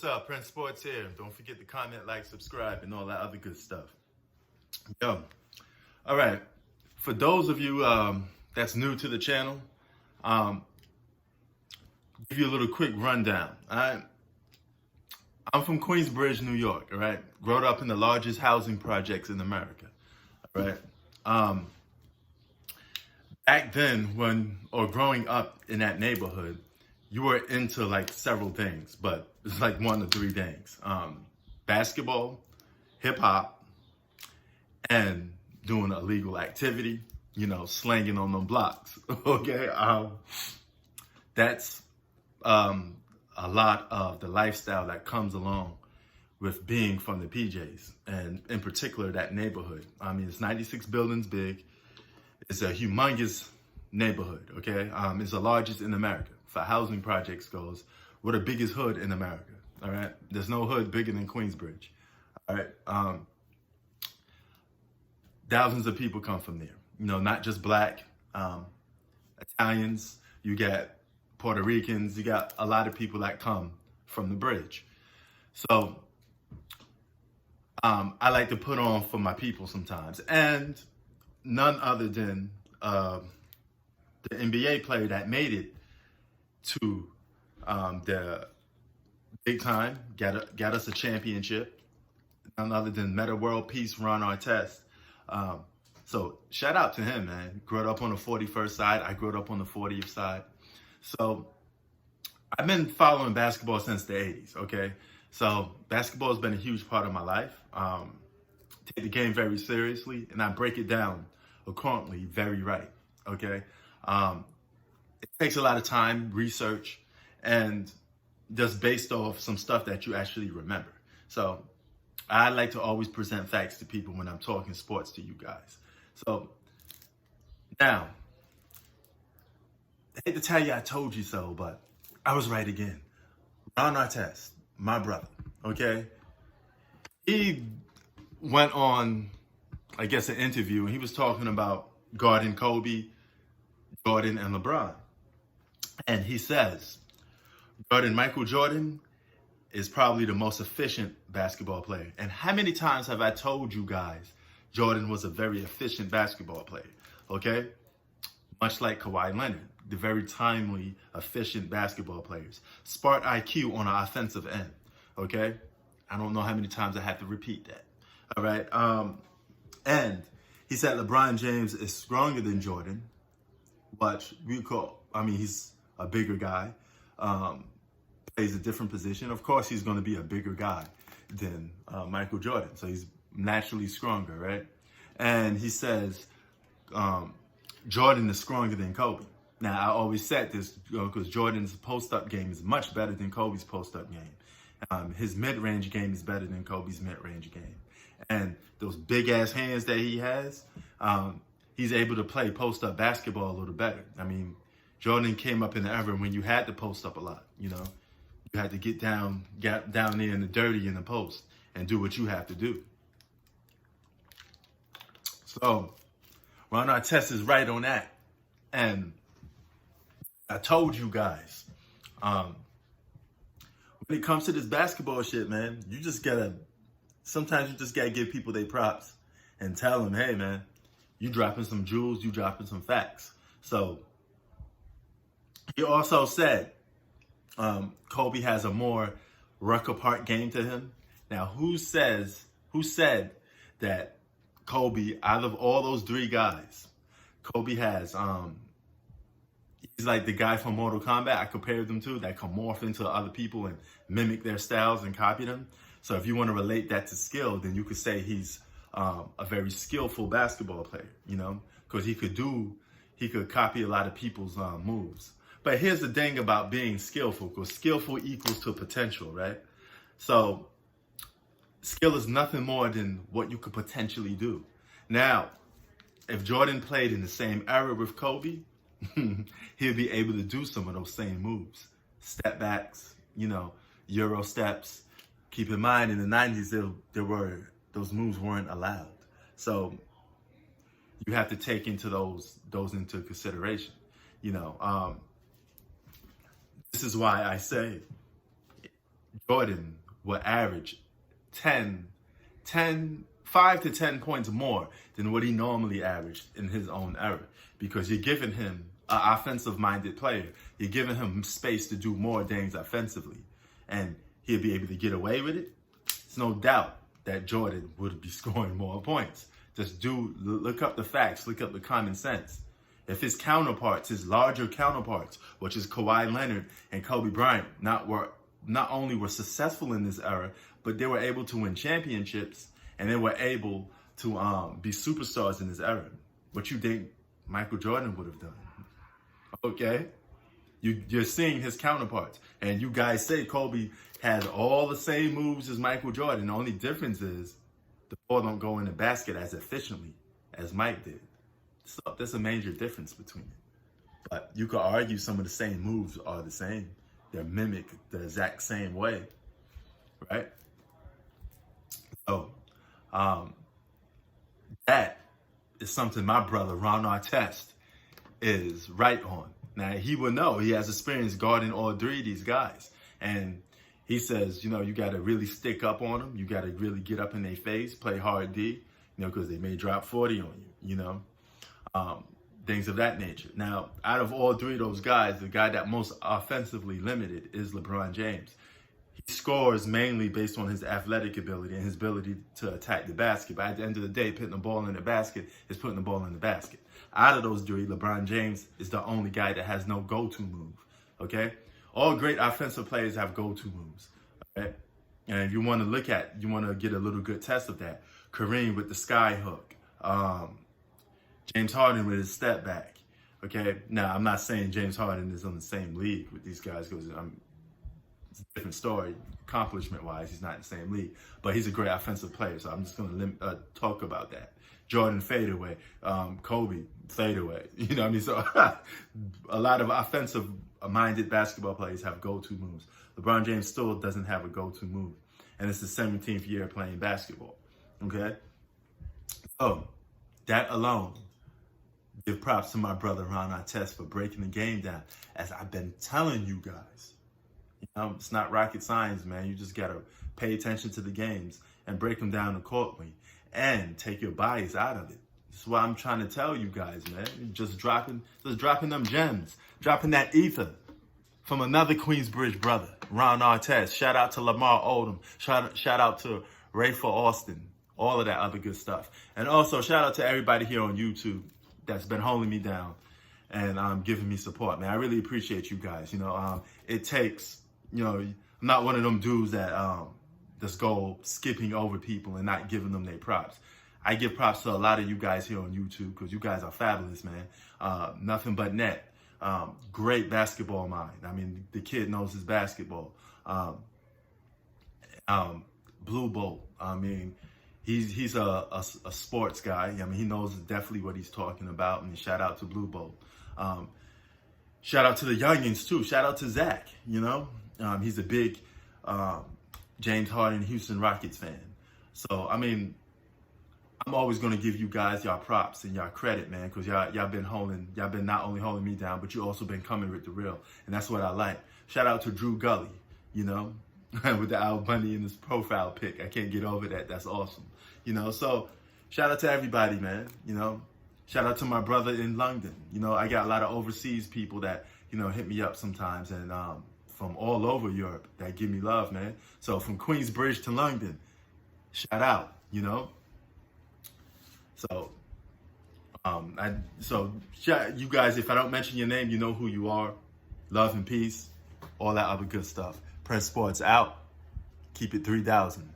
what's up? Prince Sports here. Don't forget to comment, like, subscribe, and all that other good stuff. Yo, all right. For those of you that's new to the channel, give you a little quick rundown. All right. I'm from Queensbridge, New York. All right. Growing up in the largest housing projects in America. All right. Back then, growing up in that neighborhood, you were into like several things, but it's like one of three things: basketball, hip hop, and doing illegal activity. Slanging on them blocks. Okay, that's a lot of the lifestyle that comes along with being from the PJs, and in particular that neighborhood. I mean, it's 96 buildings big. It's a humongous neighborhood. Okay, it's the largest in America for housing projects goes. We're the biggest hood in America. All right, there's no hood bigger than Queensbridge. All right, thousands of people come from there. Not just black, Italians. You got Puerto Ricans. You got a lot of people that come from the bridge. So I like to put on for my people sometimes, and none other than the NBA player that made it to the big time, got us a championship. None other than Metta World Peace Ron Artest. So shout out to him, man. Grew up on the 41st side. I grew up on the 40th side. So I've been following basketball since the 80s, okay? So basketball has been a huge part of my life. Take the game very seriously, and I break it down accordingly very right, okay? It takes a lot of time, research, and just based off some stuff that you actually remember. So I like to always present facts to people when I'm talking sports to you guys. So now, I hate to tell you I told you so, but I was right again. Ron Artest, my brother, okay? He went on, I guess, an interview, and he was talking about guarding Kobe, Jordan, and LeBron. And he says, guarding Michael Jordan is probably the most efficient basketball player. And how many times have I told you guys Jordan was a very efficient basketball player, okay? Much like Kawhi Leonard, the very timely, efficient basketball players. Smart IQ on an offensive end, okay? I don't know how many times I have to repeat that, all right? And he said LeBron James is stronger than Jordan, but he's a bigger guy, plays a different position. Of course, he's going to be a bigger guy than Michael Jordan, so he's naturally stronger, right? And he says Jordan is stronger than Kobe. Now, I always said this because Jordan's post-up game is much better than Kobe's post-up game. His mid-range game is better than Kobe's mid-range game. And those big-ass hands that he has, he's able to play post-up basketball a little better. I mean, Jordan came up in the era when you had to post up a lot, You had to get down there in the dirty in the post and do what you have to do. So, Ron Artest is right on that. And I told you guys, when it comes to this basketball shit, man, sometimes you just gotta give people their props and tell them, hey, man, you dropping some jewels, you dropping some facts. So, he also said, Kobe has a more ruck-apart game to him. Now, who said that Kobe, out of all those three guys, Kobe has, he's like the guy from Mortal Kombat I compared them to that can morph into other people and mimic their styles and copy them. So if you want to relate that to skill, then you could say he's a very skillful basketball player, because he could copy a lot of people's moves. But here's the thing about being skillful, because skillful equals to potential, right? So skill is nothing more than what you could potentially do. Now, if Jordan played in the same era with Kobe, he'll be able to do some of those same moves. Step backs, Euro steps. Keep in mind, in the 90s, those moves weren't allowed. So you have to take those into consideration. This is why I say Jordan will average 5 to 10 points more than what he normally averaged in his own era, because you're giving him an offensive-minded player. You're giving him space to do more things offensively, and he'll be able to get away with it. It's no doubt that Jordan would be scoring more points. Just look up the facts, look up the common sense. If his counterparts, his larger counterparts, which is Kawhi Leonard and Kobe Bryant, not only were successful in this era, but they were able to win championships, and they were able to be superstars in this era. What you think Michael Jordan would have done? Okay? You're seeing his counterparts. And you guys say Kobe has all the same moves as Michael Jordan. The only difference is the ball don't go in the basket as efficiently as Mike did. So there's a major difference between it. But you could argue some of the same moves are the same. They're mimicked the exact same way, right? So that is something my brother Ron Artest is right on. Now, he will know. He has experience guarding all three of these guys. And he says, you got to really stick up on them. You got to really get up in their face, play hard D, because they may drop 40 on you, things of that nature. Now, out of all three of those guys, the guy that most offensively limited is LeBron James. He scores mainly based on his athletic ability and his ability to attack the basket. But at the end of the day, putting the ball in the basket is putting the ball in the basket. Out of those three, LeBron James is the only guy that has no go-to move, okay? All great offensive players have go-to moves, okay? And if you want to get a little good test of that, Kareem with the sky hook, James Harden with his step back, okay? Now, I'm not saying James Harden is on the same league with these guys, because it's a different story. Accomplishment-wise, he's not in the same league. But he's a great offensive player, so I'm just going to talk about that. Jordan fadeaway, Kobe fadeaway. You know what I mean? So a lot of offensive-minded basketball players have go-to moves. LeBron James still doesn't have a go-to move. And it's the 17th year playing basketball, okay? So that alone, give props to my brother Ron Artest for breaking the game down. As I've been telling you guys, it's not rocket science, man. You just got to pay attention to the games and break them down accordingly and take your bias out of it. That's what I'm trying to tell you guys, man. Just dropping them gems, dropping that ether from another Queensbridge brother, Ron Artest. Shout out to Lamar Odom. Shout out to Rayford Austin. All of that other good stuff. And also shout out to everybody here on YouTube that's been holding me down and giving me support, man. I really appreciate you guys. It takes, I'm not one of them dudes that just go skipping over people and not giving them their props. I give props to a lot of you guys here on YouTube because you guys are fabulous, man. Nothing but net. Great basketball mind. I mean, the kid knows his basketball. Blue Bolt. I mean, he's a sports guy. I mean, he knows definitely what he's talking about. And shout out to Blue Bolt. Shout out to the youngins too. Shout out to Zach. He's a big James Harden Houston Rockets fan. So I mean, I'm always gonna give you guys y'all props and y'all credit, man, because y'all been not only holding me down, but you also been coming with the real, and that's what I like. Shout out to Drew Gully, with the Al Bundy in his profile pic. I can't get over that. That's awesome. So shout out to everybody, man. Shout out to my brother in London. I got a lot of overseas people that, hit me up sometimes, and from all over Europe that give me love, man. So from Queensbridge to London, shout out, So, you guys, if I don't mention your name, you know who you are. Love and peace, all that other good stuff. Press Sports out. Keep it 3000.